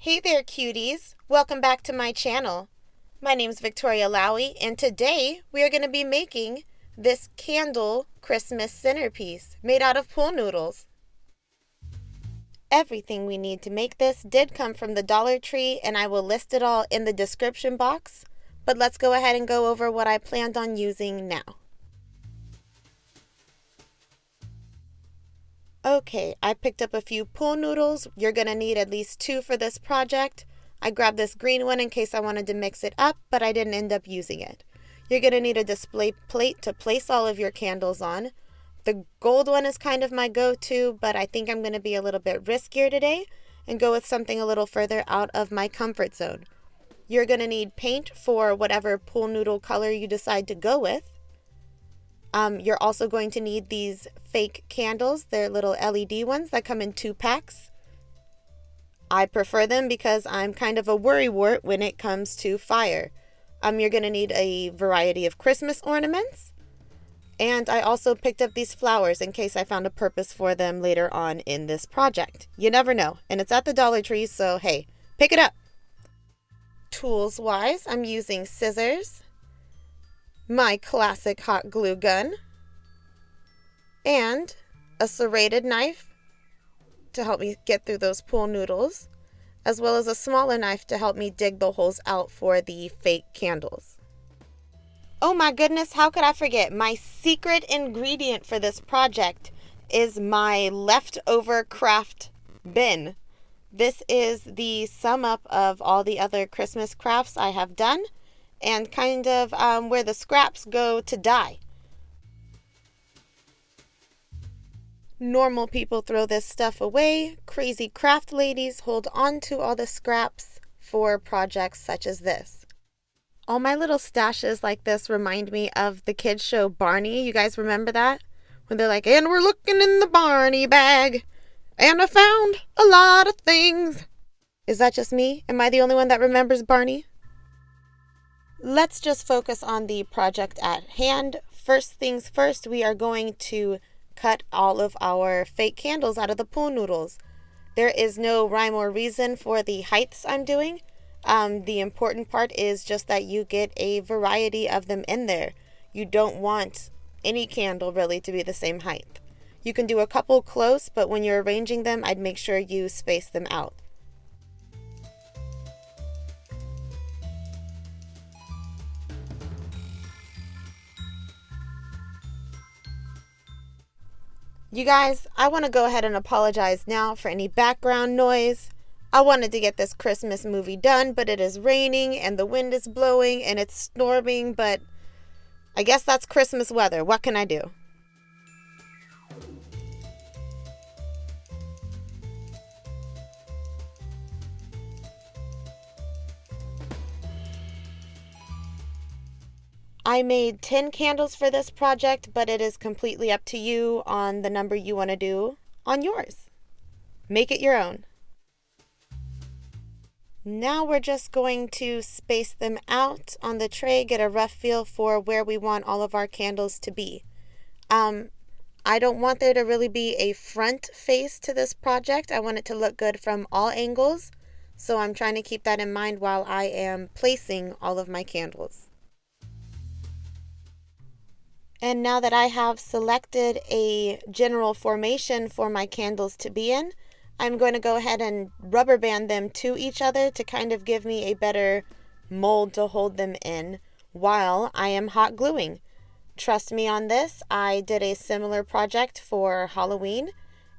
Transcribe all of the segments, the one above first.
Hey there, cuties! Welcome back to my channel. My name's Victoria Lowy, and today we are going to be making this candle Christmas centerpiece made out of pool noodles. Everything we need to make this did come from the Dollar Tree, and I will list it all in the description box. But let's go ahead and go over what I planned on using now. Okay, I picked up a few pool noodles. You're going to need at least 2 for this project. I grabbed this green one in case I wanted to mix it up, but I didn't end up using it. You're going to need a display plate to place all of your candles on. The gold one is kind of my go-to, but I think I'm going to be a little bit riskier today and go with something a little further out of my comfort zone. You're going to need paint for whatever pool noodle color you decide to go with. You're also going to need these fake candles. They're little LED ones that come in 2 packs. I prefer them because I'm kind of a worrywart when it comes to fire. You're going to need a variety of Christmas ornaments. And I also picked up these flowers in case I found a purpose for them later on in this project. You never know. And it's at the Dollar Tree, so hey, pick it up. Tools-wise, I'm using scissors, my classic hot glue gun, and a serrated knife to help me get through those pool noodles, as well as a smaller knife to help me dig the holes out for the fake candles. Oh my goodness, how could I forget? My secret ingredient for this project is my leftover craft bin. This is the sum up of all the other Christmas crafts I have done, and kind of where the scraps go to die. Normal people throw this stuff away. Crazy craft ladies hold on to all the scraps for projects such as this. All my little stashes like this remind me of the kids show Barney. You guys remember that? When they're like, and we're looking in the Barney bag, and I found a lot of things. Is that just me? Am I the only one that remembers Barney? Let's just focus on the project at hand. First things first, we are going to cut all of our fake candles out of the pool noodles. There is no rhyme or reason for the heights I'm doing. The important part is just that you get a variety of them in there. You don't want any candle really to be the same height. You can do a couple close, but when you're arranging them, I'd make sure you space them out. You guys, I want to go ahead and apologize now for any background noise. I wanted to get this Christmas movie done, but it is raining and the wind is blowing and it's storming, but I guess that's Christmas weather. What can I do? I made 10 candles for this project, but it is completely up to you on the number you want to do on yours. Make it your own. Now we're just going to space them out on the tray, get a rough feel for where we want all of our candles to be. I don't want there to really be a front face to this project. I want it to look good from all angles, so I'm trying to keep that in mind while I am placing all of my candles. And now that I have selected a general formation for my candles to be in, I'm going to go ahead and rubber band them to each other to kind of give me a better mold to hold them in while I am hot gluing. Trust me on this, I did a similar project for Halloween,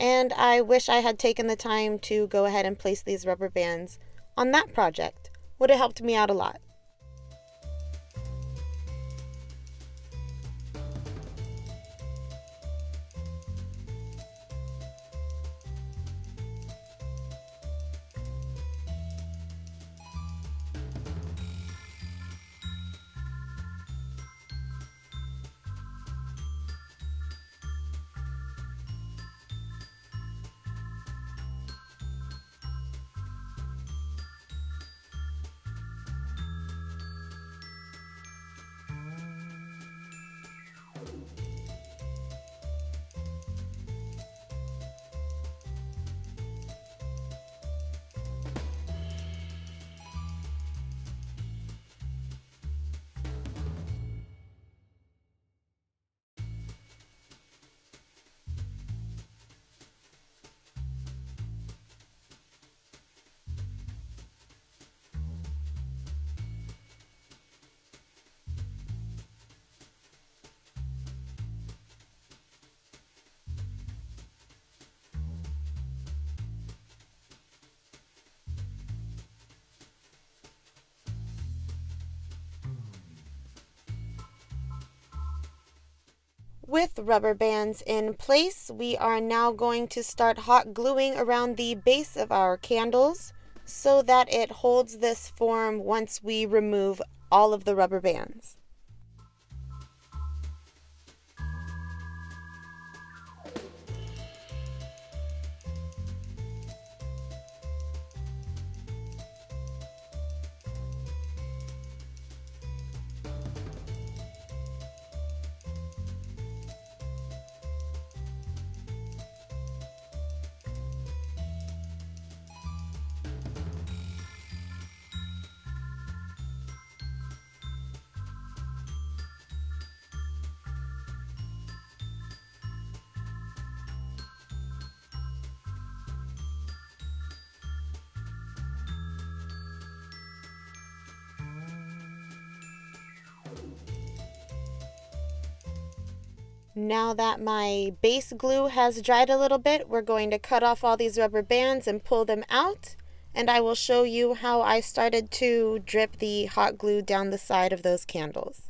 and I wish I had taken the time to go ahead and place these rubber bands on that project. Would have helped me out a lot. With rubber bands in place, we are now going to start hot gluing around the base of our candles so that it holds this form once we remove all of the rubber bands. Now that my base glue has dried a little bit, we're going to cut off all these rubber bands and pull them out, and I will show you how I started to drip the hot glue down the side of those candles.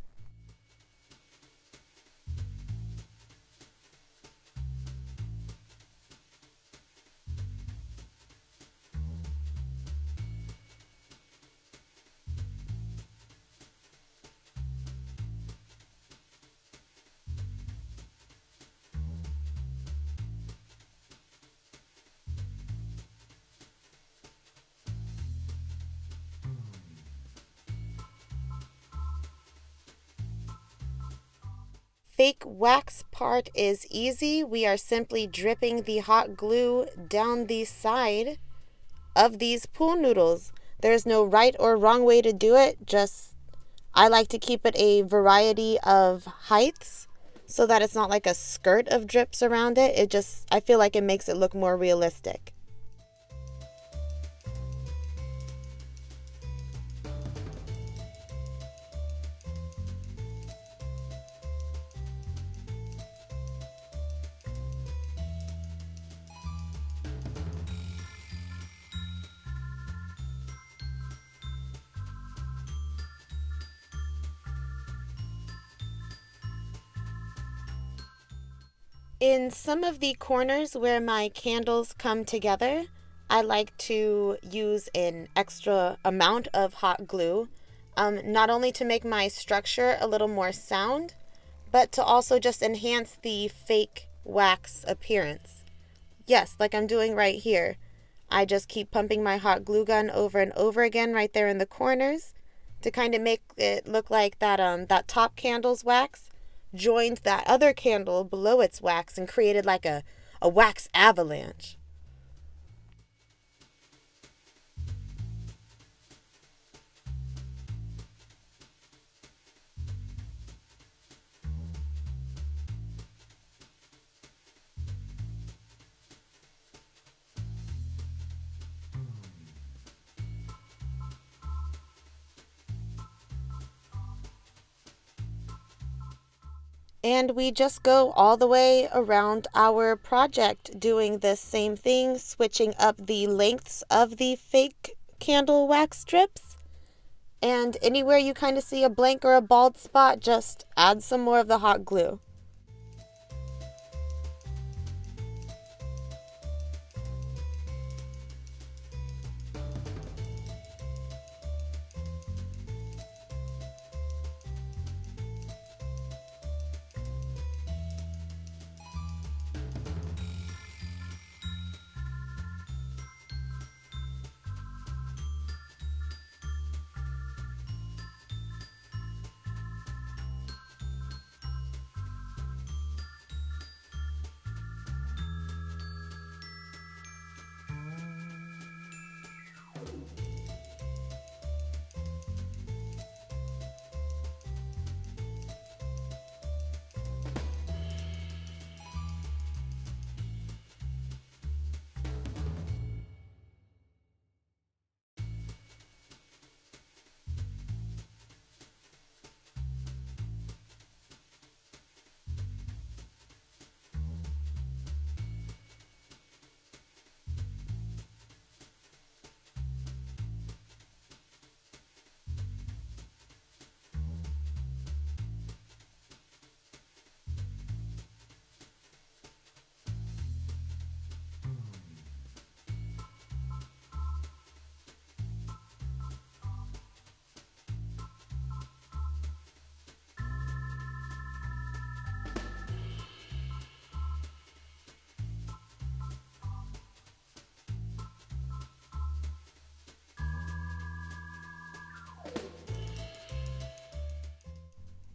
Fake wax part is easy. We are simply dripping the hot glue down the side of these pool noodles. There's no right or wrong way to do it. Just I like to keep it a variety of heights so that it's not like a skirt of drips around it. I feel like it makes it look more realistic. In some of the corners where my candles come together, I like to use an extra amount of hot glue, not only to make my structure a little more sound, but to also just enhance the fake wax appearance. Yes, like I'm doing right here. I just keep pumping my hot glue gun over and over again right there in the corners to kind of make it look like that top candle's wax joined that other candle below its wax and created like a wax avalanche. And we just go all the way around our project doing this same thing, switching up the lengths of the fake candle wax strips. And anywhere you kind of see a blank or a bald spot, just add some more of the hot glue.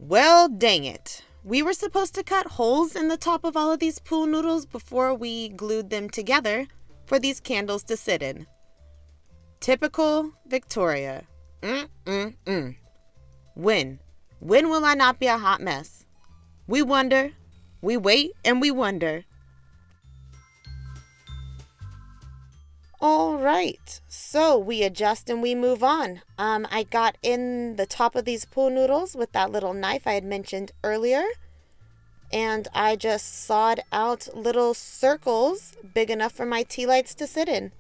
Well, dang it. We were supposed to cut holes in the top of all of these pool noodles before we glued them together for these candles to sit in. Typical Victoria. When? When will I not be a hot mess? We wonder. We wait and we wonder. All right, so we adjust and we move on. I got in the top of these pool noodles with that little knife I had mentioned earlier, and I just sawed out little circles big enough for my tea lights to sit in.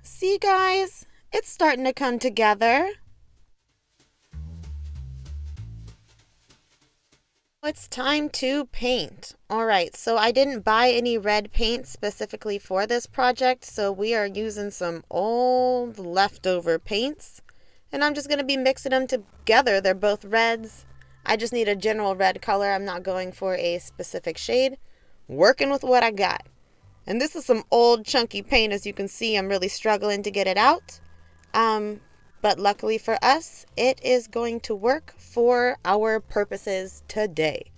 See guys, it's starting to come together. It's time to paint. All right, so I didn't buy any red paint specifically for this project, so we are using some old leftover paints, and I'm just going to be mixing them together. They're both reds. I just need a general red color. I'm not going for a specific shade. Working with what I got. And this is some old chunky paint. As you can see, I'm really struggling to get it out. But luckily for us, it is going to work for our purposes today.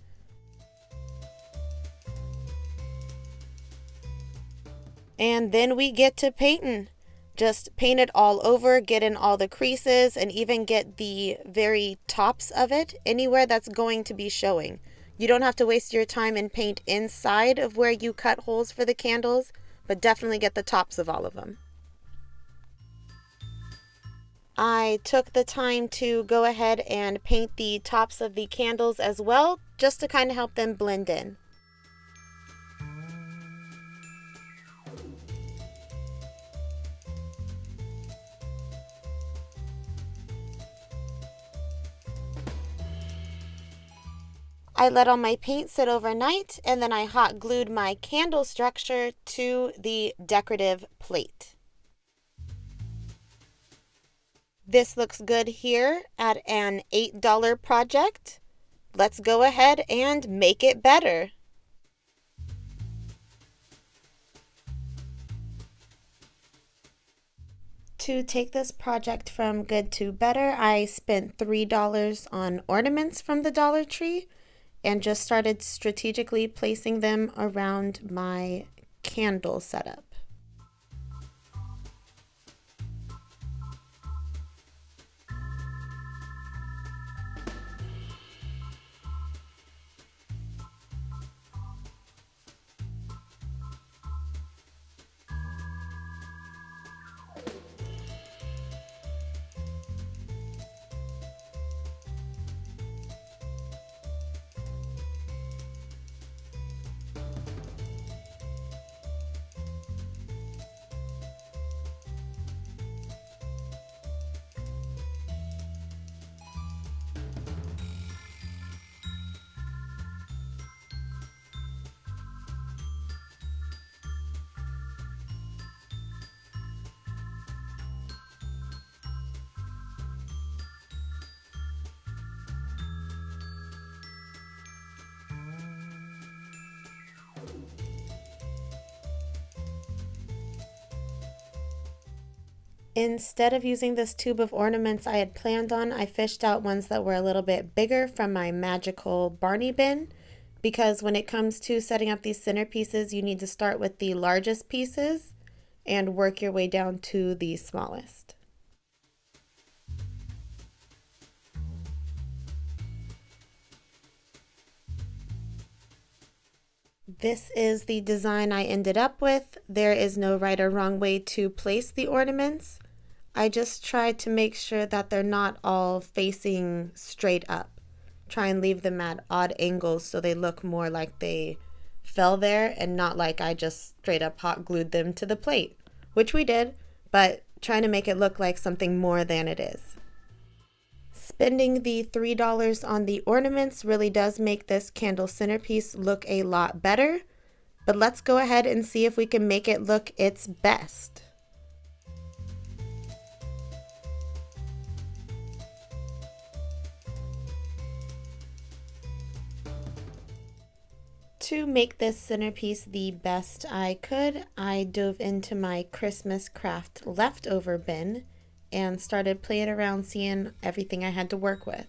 And then we get to painting. Just paint it all over, get in all the creases, and even get the very tops of it anywhere that's going to be showing. You don't have to waste your time and paint inside of where you cut holes for the candles, but definitely get the tops of all of them. I took the time to go ahead and paint the tops of the candles as well, just to kind of help them blend in. I let all my paint sit overnight, and then I hot glued my candle structure to the decorative plate. This looks good here at an $8 project. Let's go ahead and make it better. To take this project from good to better, I spent $3 on ornaments from the Dollar Tree and just started strategically placing them around my candle setup. Instead of using this tube of ornaments I had planned on, I fished out ones that were a little bit bigger from my magical Barney bin, because when it comes to setting up these centerpieces, you need to start with the largest pieces and work your way down to the smallest. This is the design I ended up with. There is no right or wrong way to place the ornaments. I just tried to make sure that they're not all facing straight up. Try and leave them at odd angles so they look more like they fell there and not like I just straight up hot glued them to the plate, which we did, but trying to make it look like something more than it is. Spending the $3 on the ornaments really does make this candle centerpiece look a lot better, but let's go ahead and see if we can make it look its best. To make this centerpiece the best I could, I dove into my Christmas craft leftover bin and started playing around seeing everything I had to work with.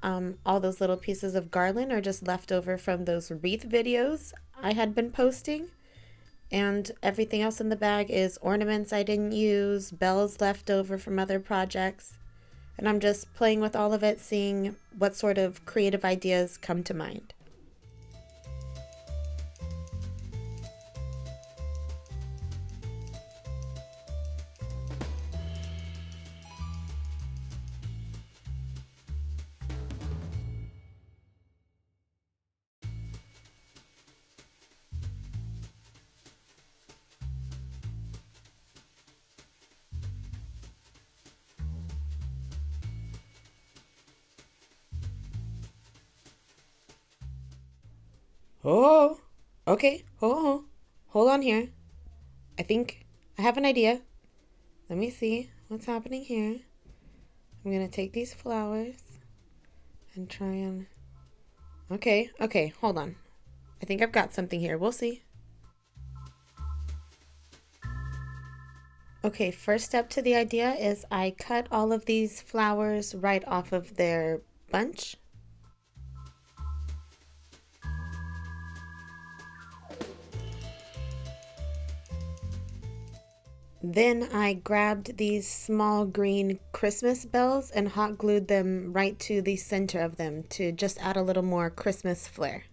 All those little pieces of garland are just leftover from those wreath videos I had been posting, and everything else in the bag is ornaments I didn't use, bells left over from other projects, and I'm just playing with all of it, seeing what sort of creative ideas come to mind. Oh, okay. Hold on here. I think I have an idea. Let me see what's happening here. I'm gonna take these flowers and try and... Okay, hold on. I think I've got something here. We'll see. Okay, first step to the idea is I cut all of these flowers right off of their bunch. Then I grabbed these small green Christmas bells and hot glued them right to the center of them to just add a little more Christmas flair.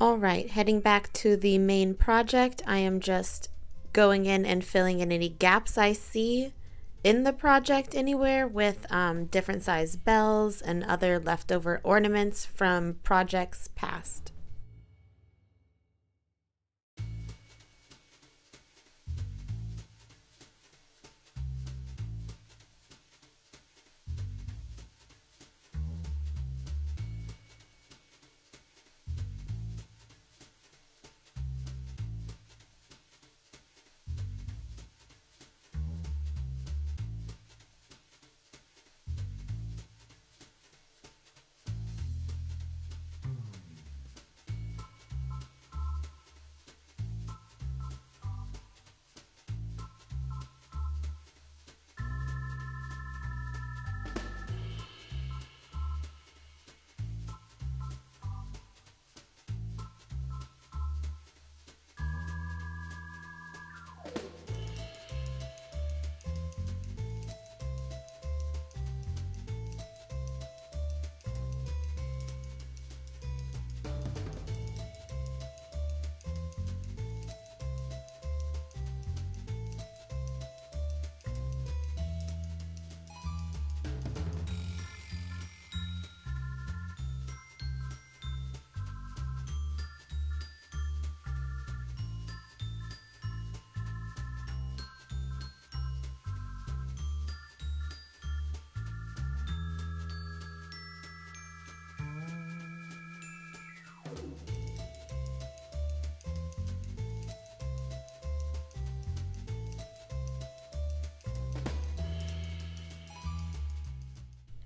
Alright, heading back to the main project, I am just going in and filling in any gaps I see in the project anywhere with different size bells and other leftover ornaments from projects past.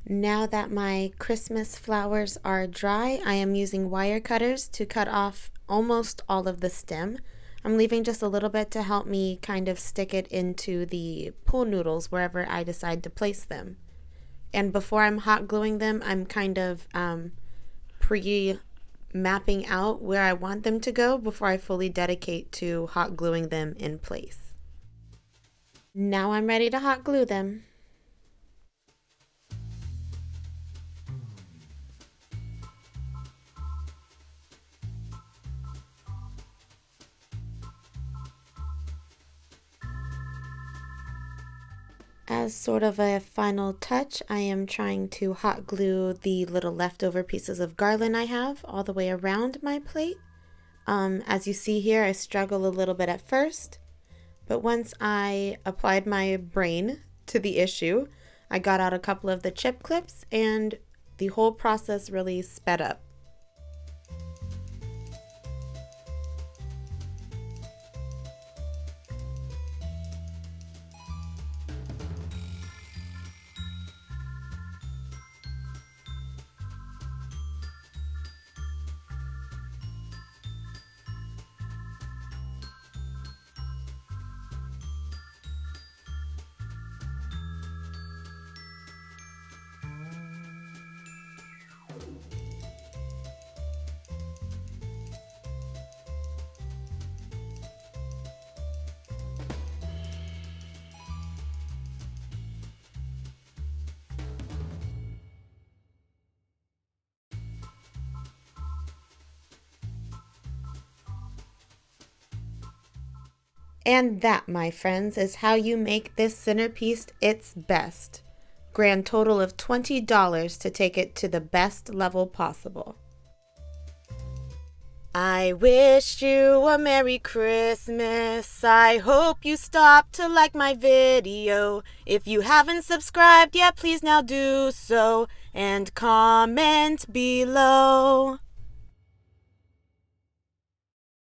Now that my Christmas flowers are dry, I am using wire cutters to cut off almost all of the stem. I'm leaving just a little bit to help me kind of stick it into the pool noodles wherever I decide to place them. And before I'm hot gluing them, I'm kind of pre-mapping out where I want them to go before I fully dedicate to hot gluing them in place. Now I'm ready to hot glue them. As sort of a final touch, I am trying to hot glue the little leftover pieces of garland I have all the way around my plate. As you see here, I struggle a little bit at first, but once I applied my brain to the issue, I got out a couple of the chip clips and the whole process really sped up. And that, my friends, is how you make this centerpiece its best. Grand total of $20 to take it to the best level possible. I wish you a Merry Christmas. I hope you stop to like my video. If you haven't subscribed yet, please now do so and comment below.